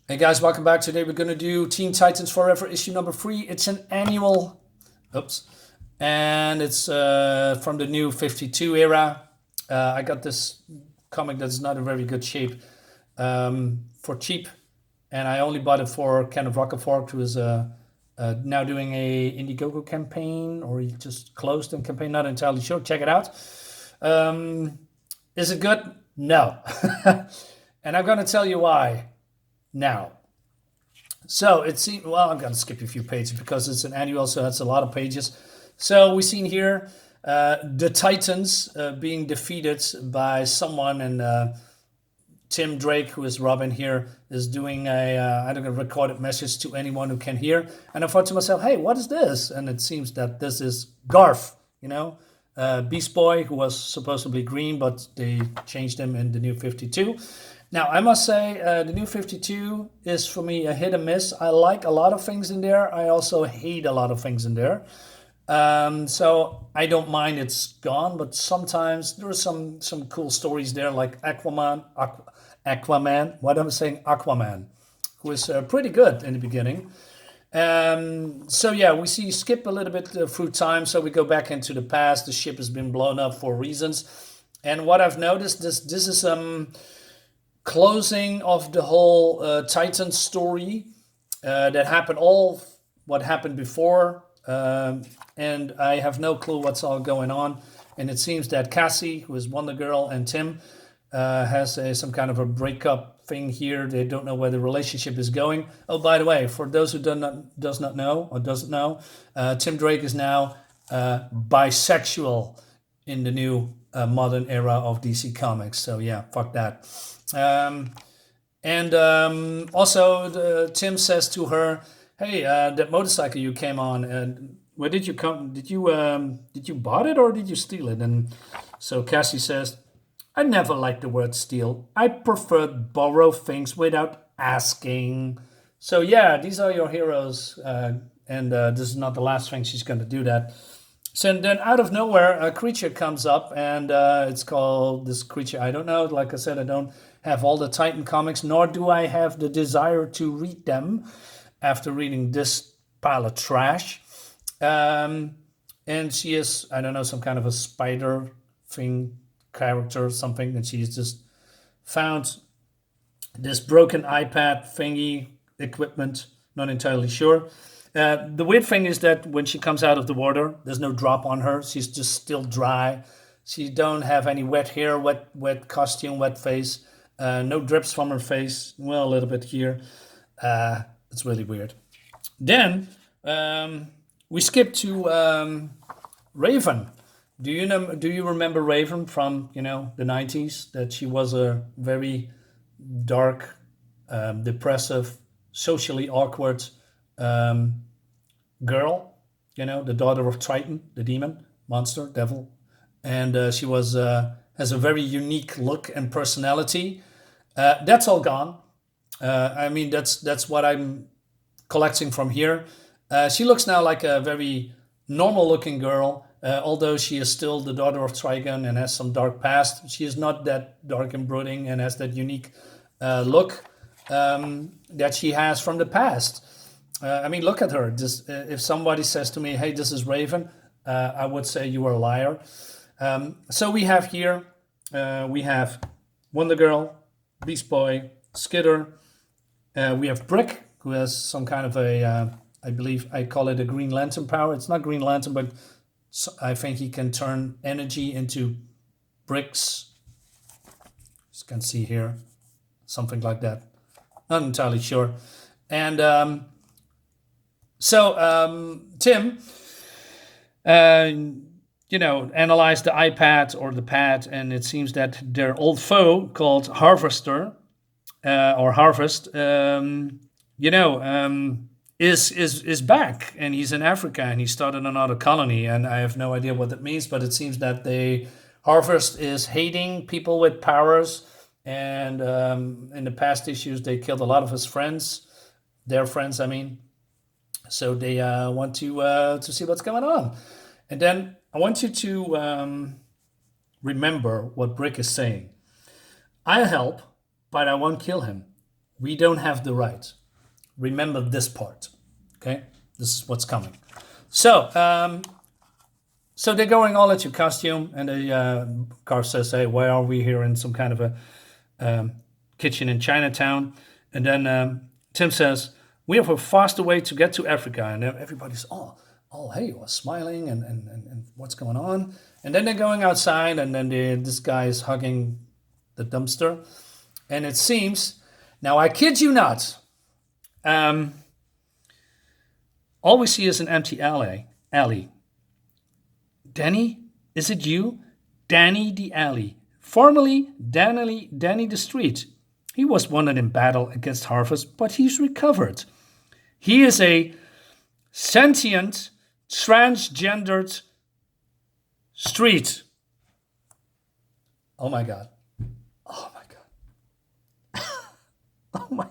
Hey guys, welcome back. Today we're going to do Teen Titans Forever issue number 3. It's an annual, oops, and it's from the new 52 era. I got this comic that's not in very good shape for cheap, and I only bought it for Kenneth Rocafort, who is now doing a Indiegogo campaign, or he just closed a campaign. Not entirely sure. Check it out. Um, is it good? No, and I'm going to tell you why now. So it seems, well, I'm going to skip a few pages because it's an annual, so that's a lot of pages. So we've seen here the Titans being defeated by someone, and Tim Drake, who is Robin here, is doing I don't know, recorded message to anyone who can hear. And I thought to myself, hey, what is this? And it seems that this is Garth, Beast Boy, who was supposedly green, but they changed him in the new 52. Now, I must say, the new 52 is for me a hit and miss. I like a lot of things in there. I also hate a lot of things in there. So I don't mind it's gone, but sometimes there are some cool stories there, like Aquaman. What am I saying? Aquaman, who is pretty good in the beginning. So yeah, we see skip a little bit through time. So we go back into the past. The ship has been blown up for reasons, and what I've noticed this is closing of the whole Titan story that happened all what happened before, and I have no clue what's all going on. And it seems that Cassie, who is Wonder Girl, and Tim has some kind of a breakup thing here. They don't know where the relationship is going. Oh, by the way, for those who doesn't know, Tim Drake is now bisexual in the new modern era of DC Comics. So yeah, fuck that. And also, Tim says to her, "Hey, that motorcycle you came on, and where did you come? Did you bought it or did you steal it?" And so Cassie says, "I never liked the word steal. I prefer borrow things without asking." So yeah, these are your heroes, and this is not the last thing she's going to do that. So then, out of nowhere, a creature comes up, and it's called this creature. I don't know. Like I said, I don't have all the Titan comics, nor do I have the desire to read them after reading this pile of trash. And she is, I don't know, some kind of a spider thing character or something, and she's just found this broken iPad thingy equipment. Not entirely sure. The weird thing is that when she comes out of the water, there's no drop on her. She's just still dry. She don't have any wet hair, wet costume, wet face. No drips from her face. Well, a little bit here. It's really weird. Then we skip to Raven. Do you remember Raven from the 90s? That she was a very dark, depressive, socially awkward girl, the daughter of Triton, the demon, monster, devil, and she was has a very unique look and personality. That's all gone. I mean, that's what I'm collecting from here. She looks now like a very normal-looking girl, although she is still the daughter of Trigon and has some dark past. She is not that dark and brooding and has that unique look that she has from the past. I mean, look at her. Just, if somebody says to me, "Hey, this is Raven," I would say you are a liar. So we have here, we have Wonder Girl, Beast Boy, Skitter. We have Brick, who has some kind of a, I believe I call it a Green Lantern power. It's not Green Lantern, but I think he can turn energy into bricks. As you can see here, something like that. Not entirely sure. And Tim, analyzed the iPad or the pad, and it seems that their old foe called Harvester or Harvest, is back, and he's in Africa, and he started another colony, and I have no idea what that means, but it seems that the Harvest is hating people with powers, and in the past issues they killed a lot of his friends, their friends, I mean. So they want to see what's going on. And then I want you to remember what Brick is saying. I'll help, but I won't kill him. We don't have the right. Remember this part. Okay, this is what's coming. So, so they're going all into costume, and the car says, "Hey, why are we here in some kind of a kitchen in Chinatown?" And then Tim says, "We have a faster way to get to Africa." And everybody's hey, was smiling and what's going on? And then they're going outside, and then this guy is hugging the dumpster, and it seems, now I kid you not, all we see is an empty alley. Danny, is it you? Danny the alley, formerly Danny the street. He was wounded in battle against Harvest, but he's recovered. He is a sentient, transgendered street. Oh my God. Oh my God. Oh my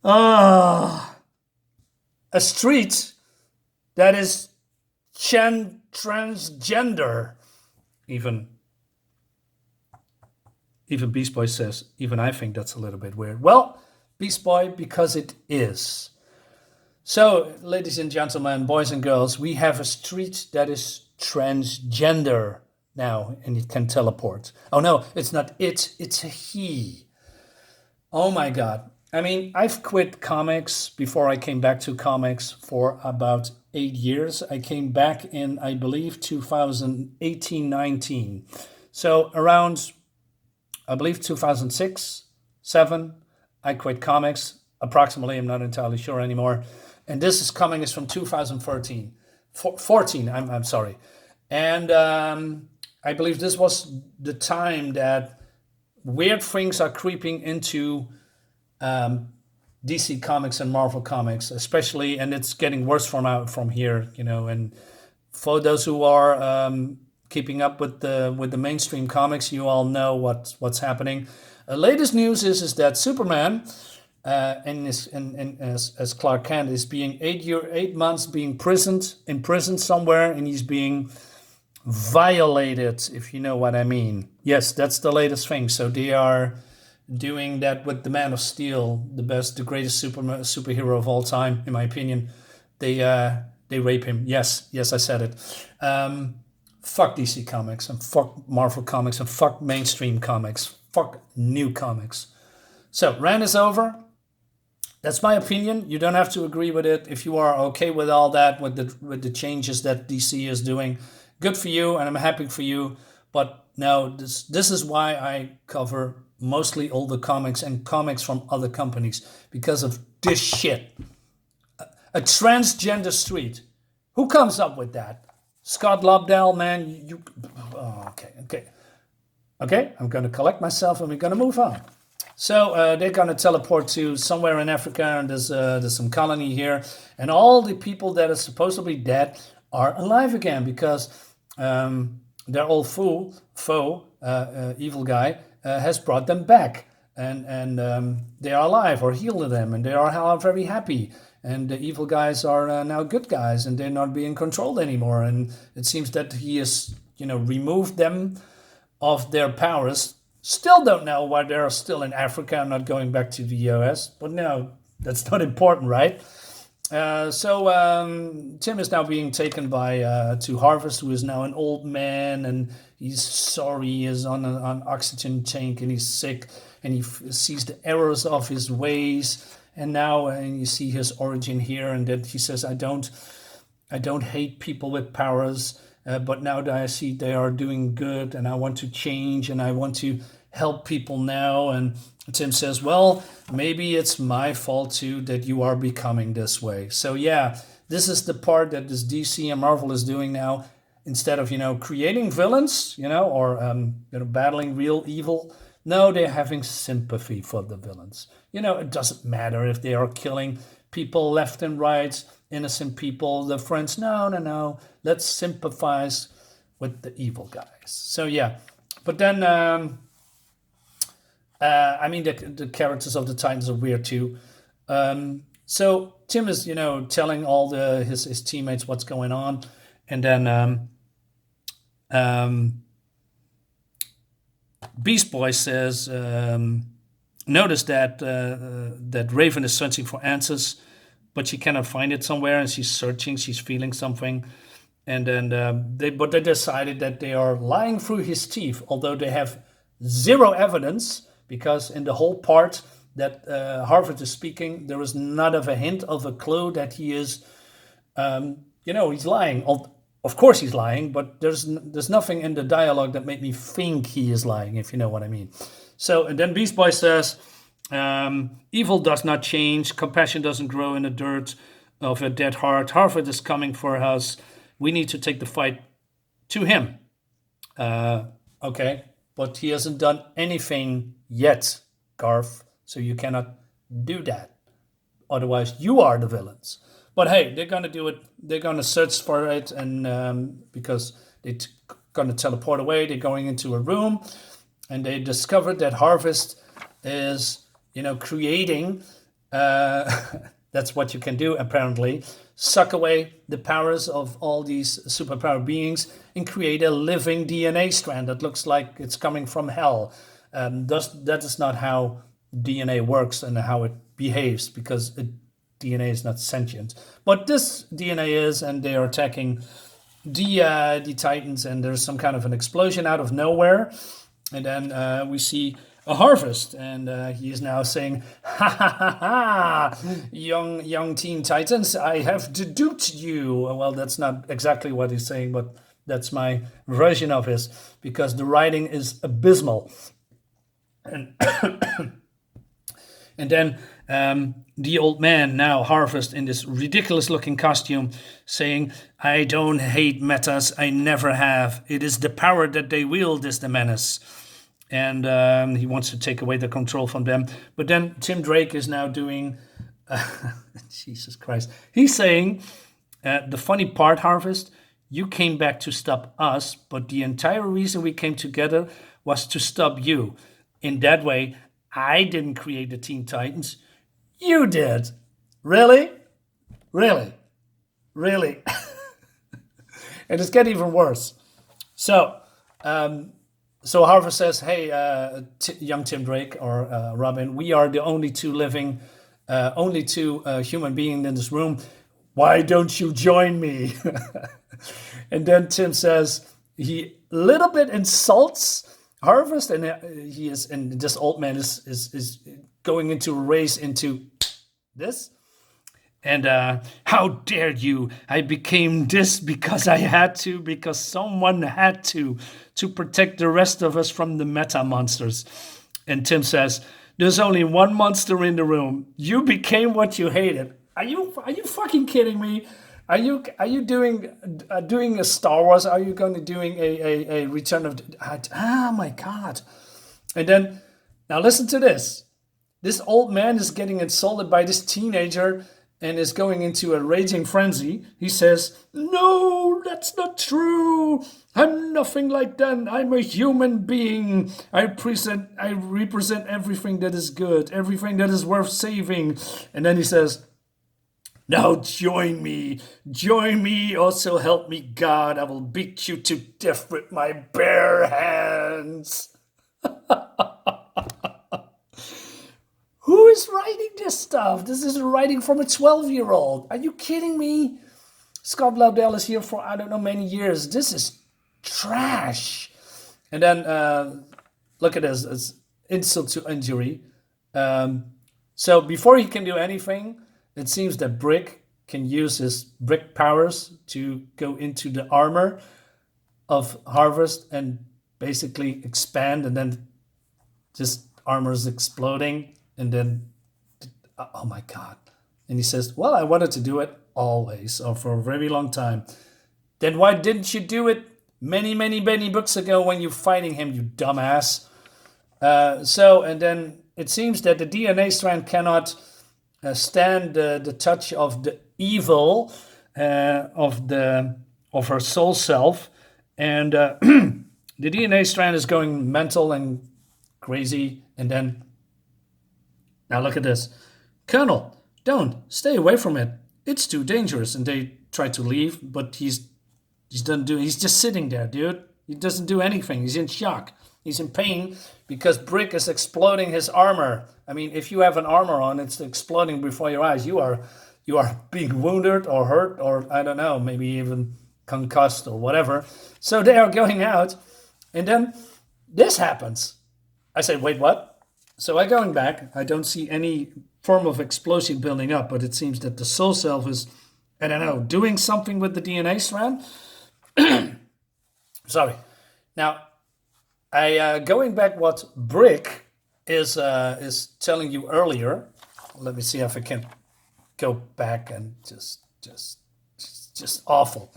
God. A street that is transgender. Even Beast Boy says, even I think that's a little bit weird. Well, Beast Boy, because it is. So, ladies and gentlemen, boys and girls, we have a street that is transgender now, and it can teleport. Oh no, it's not it, it's a he. Oh my God. I mean, I've quit comics before I came back to comics for about 8 years. I came back in, I believe, 2018-19. So around, I believe, 2006, 7, I quit comics. Approximately, I'm not entirely sure anymore. And this is coming is from 2014. 14, I'm sorry. And I believe this was the time that weird things are creeping into DC Comics and Marvel Comics, especially, and it's getting worse from here, you know. And for those who are keeping up with the mainstream comics, you all know what's happening. Latest news is that Superman, as Clark Kent, is being 8 months being in prison somewhere, and he's being violated, if you know what I mean. Yes, that's the latest thing. So they are doing that with the Man of Steel, the greatest superhero of all time, in my opinion. They rape him. Yes, I said it. Fuck DC Comics and fuck Marvel Comics and fuck mainstream comics. Fuck new comics. So, rant is over. That's my opinion. You don't have to agree with it. If you are okay with all that, with the changes that DC is doing, good for you, and I'm happy for you. But no, this is why I cover mostly older comics and comics from other companies, because of this shit. A transgender street. Who comes up with that? Scott Lobdell, man. Okay. I'm going to collect myself, and we're going to move on. So they're going to teleport to somewhere in Africa, and there's some colony here, and all the people that are supposedly dead are alive again, because their old evil guy has brought them back, and they are alive or healed them, and they are very happy. And the evil guys are now good guys, and they're not being controlled anymore. And it seems that he has, removed them of their powers. Still don't know why they're still in Africa and not going back to the US. But no, that's not important, right? So Tim is now being taken to Harvest, who is now an old man, and he's sorry. He is on an oxygen tank, and he's sick, and he sees the errors of his ways. And now you see his origin here, and that he says, I don't hate people with powers, but now that I see they are doing good, and I want to change, and I want to help people now. And Tim says, well, maybe it's my fault too that you are becoming this way. So yeah, this is the part that this DC and Marvel is doing now. Instead of, creating villains, or battling real evil, no, they're having sympathy for the villains. It doesn't matter if they are killing people left and right, innocent people, their friends. No. Let's sympathize with the evil guys. So yeah, but then, the characters of the Titans are weird too. So Tim is, telling all his teammates what's going on, and then Beast Boy says, notice that that Raven is searching for answers, but she cannot find it somewhere, and she's searching. She's feeling something, and then they decided that they are lying through his teeth, although they have zero evidence, because in the whole part that Harvard is speaking, there is not of a hint of a clue that he is, he's lying. Of course he's lying, but there's nothing in the dialogue that made me think he is lying, if you know what I mean. So, and then Beast Boy says, evil does not change, compassion doesn't grow in the dirt of a dead heart. Harvard is coming for us. We need to take the fight to him. Okay, but he hasn't done anything yet, Garth, so you cannot do that. Otherwise, you are the villains. But hey, they're gonna do it. They're gonna search for it, and because they're gonna teleport away, they're going into a room, and they discovered that Harvest is, creating. That's what you can do apparently. Suck away the powers of all these superpower beings and create a living DNA strand that looks like it's coming from hell. That is not how DNA works and how it behaves, because DNA is not sentient. But this DNA is, and they are attacking the Titans, and there's some kind of an explosion out of nowhere. And then we see a Harvest, and he is now saying, "Ha ha ha ha! Young Teen Titans, I have duped you." Well, that's not exactly what he's saying, but that's my version of his, because the writing is abysmal. And and then the old man, now Harvest, in this ridiculous-looking costume, saying, "I don't hate metas, I never have. It is the power that they wield is the menace." And he wants to take away the control from them. But then Tim Drake is now doing... Jesus Christ. He's saying, the funny part, Harvest, you came back to stop us, but the entire reason we came together was to stop you. In that way, I didn't create the Teen Titans. You did. Really? Really? Really? And it's getting even worse. So Harvest says, "Hey, young Tim Drake or Robin, we are the only two human beings in this room. Why don't you join me?" And then Tim says, he a little bit insults Harvest, and this old man is going into a race into this. And how dare you? I became this because I had to, because someone had to protect the rest of us from the meta monsters. And Tim says, "There's only one monster in the room. You became what you hated." Are you fucking kidding me? Are you doing a Star Wars? Are you going to doing a Return of? Oh my God! And then now listen to this. This old man is getting insulted by this teenager and is going into a raging frenzy. He says, "No, that's not true. I'm nothing like that. I'm a human being. I represent everything that is good, everything that is worth saving." And then he says, "Now join me. Join me. Also help me, God. I will beat you to death with my bare hands." Who is writing this stuff? This is writing from a 12-year-old. Are you kidding me? Scott Lobdell is here for, I don't know, many years. This is trash. And then, look at this. It's insult to injury. So before he can do anything, it seems that Brick can use his brick powers to go into the armor of Harvest and basically expand, and then just armor is exploding. And then, oh my God. And he says, "Well, I wanted to do it always, or for a very long time." Then why didn't you do it many, many, many books ago when you're fighting him, you dumbass? And then it seems that the DNA strand cannot stand the touch of the evil of her soul self. And the DNA strand is going mental and crazy. And then, now look at this. "Colonel, don't. Stay away from it. It's too dangerous." And they try to leave, but he's just sitting there, dude. He doesn't do anything. He's in shock. He's in pain because Brick is exploding his armor. I mean, if you have an armor on, it's exploding before your eyes. You are being wounded or hurt or I don't know, maybe even concussed or whatever. So they are going out, and then this happens. I say, wait, what? So I'm going back. I don't see any form of explosion building up, but it seems that the soul self is, I don't know, doing something with the DNA strand. Sorry. Now, I going back what Brick is telling you earlier. Let me see if I can go back and just awful.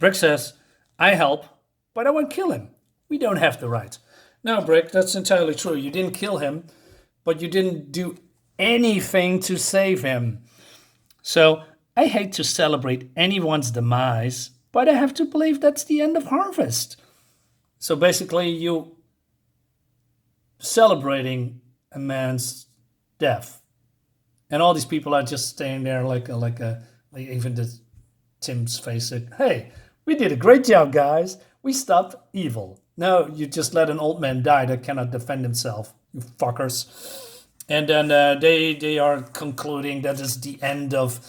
Brick says, I help, but I won't kill him. We don't have the right. No, Brick, that's entirely true. You didn't kill him, but you didn't do anything to save him. So I hate to celebrate anyone's demise, but I have to believe that's the end of harvest. So basically, you celebrating a man's death, and all these people are just staying there like even the Tim's face said, "Hey, we did a great job, guys. We stopped evil." No, you just let an old man die that cannot defend himself, you fuckers. And then they are concluding that it's the end of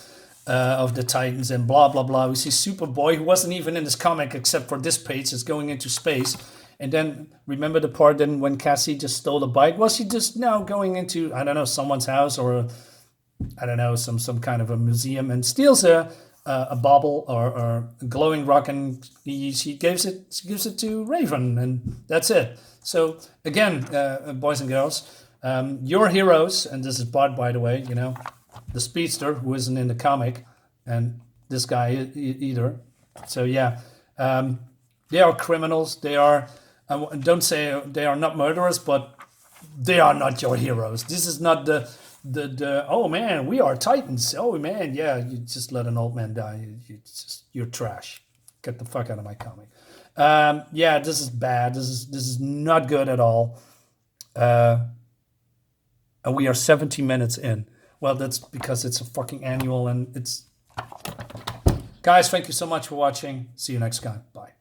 the Titans and blah, blah, blah. We see Superboy, who wasn't even in this comic except for this page, is going into space. And then remember the part then when Cassie just stole the bike? Was she just now going into, I don't know, someone's house or, I don't know, some kind of a museum and steals a bauble or a glowing rock, and she gives it to Raven, and that's it. So again, boys and girls, your heroes, and this is Bart, by the way, you know, the speedster who isn't in the comic, and this guy either. So yeah, they are criminals. They are. Don't say they are not murderers, but they are not your heroes. This is not the oh man, we are Titans. Oh man, yeah, you just let an old man die. You're trash. Get the fuck out of my comic. Yeah, this is bad. This is not good at all. And we are 70 minutes in. Well, that's because it's a fucking annual, and it's. Guys, thank you so much for watching. See you next time. Bye.